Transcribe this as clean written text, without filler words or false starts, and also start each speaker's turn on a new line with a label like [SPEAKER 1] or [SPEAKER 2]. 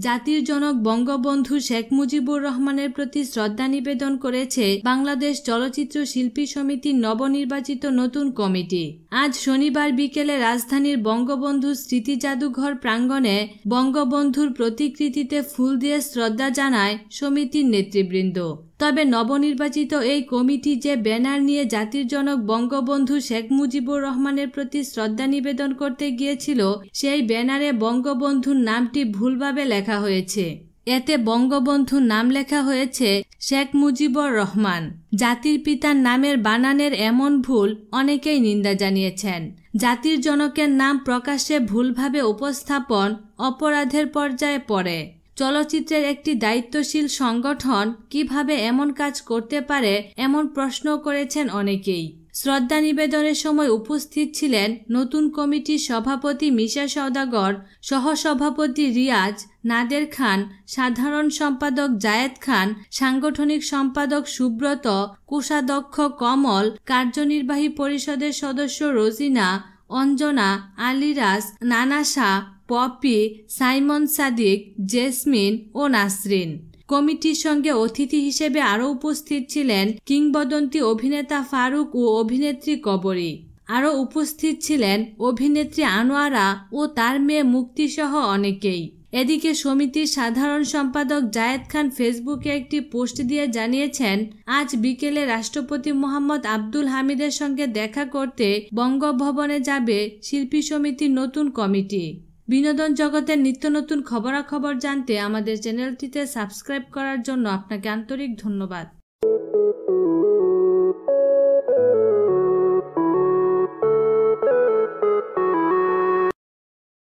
[SPEAKER 1] জাতির জনক বঙ্গবন্ধু শেখ মুজিবুর রহমানের প্রতি শ্রদ্ধা নিবেদন করেছে বাংলাদেশ চলচ্চিত্র শিল্পী সমিতির নবনির্বাচিত নতুন কমিটি। আজ শনিবার বিকেলে রাজধানীর বঙ্গবন্ধু স্মৃতি জাদুঘর প্রাঙ্গণে বঙ্গবন্ধুর প্রতিকৃতিতে ফুল দিয়ে শ্রদ্ধা জানায় সমিতির নেতৃবৃন্দ। তবে নবনির্বাচিত এই কমিটি যে ব্যানার নিয়ে জাতির জনক বঙ্গবন্ধু শেখ মুজিবুর রহমানের প্রতি শ্রদ্ধা নিবেদন করতে গিয়েছিল, সেই ব্যানারে বঙ্গবন্ধুর নামটি ভুলভাবে লেখা হয়েছে। এতে বঙ্গবন্ধুর নাম লেখা হয়েছে শেখ মুজিবুর রহমান। জাতির পিতার নামের বানানের এমন ভুল অনেকেই নিন্দা জানিয়েছেন। জাতির জনকের নাম প্রকাশ্যে ভুলভাবে উপস্থাপন অপরাধের পর্যায়ে পড়ে। চলচ্চিত্রের একটি দায়িত্বশীল সংগঠন কিভাবে এমন কাজ করতে পারে, এমন প্রশ্ন করেছেন অনেকেই। শ্রদ্ধা নিবেদনের সময় উপস্থিত ছিলেন নতুন কমিটির সভাপতি মিশা সওদাগর, সহসভাপতি রিয়াজ, নাদের খান, সাধারণ সম্পাদক জায়েদ খান, সাংগঠনিক সম্পাদক সুব্রত, কোষাধ্যক্ষ কমল, কার্যনির্বাহী পরিষদের সদস্য রোজিনা, অঞ্জনা, আলিরাজ, নানা শাহ, পপি, সাইমন সাদিক, জেসমিন ও নাসরিন। কমিটির সঙ্গে অতিথি হিসেবে আরও উপস্থিত ছিলেন কিংবদন্তি অভিনেতা ফারুক ও অভিনেত্রী কবরী। আরও উপস্থিত ছিলেন অভিনেত্রী আনোয়ারা ও তার মেয়ে মুক্তি সহ অনেকেই। এদিকে সমিতির সাধারণ সম্পাদক জায়েদ খান ফেসবুকে একটি পোস্ট দিয়ে জানিয়েছেন, আজ বিকেলে রাষ্ট্রপতি মোহাম্মদ আব্দুল হামিদের সঙ্গে দেখা করতে বঙ্গভবনে যাবে শিল্পী সমিতির নতুন কমিটি। বিনোদন জগতের নিত্য নতুন খবরাখবর জানতে আমাদের চ্যানেলটিতে সাবস্ক্রাইব করার জন্য আপনাকে আন্তরিক ধন্যবাদ।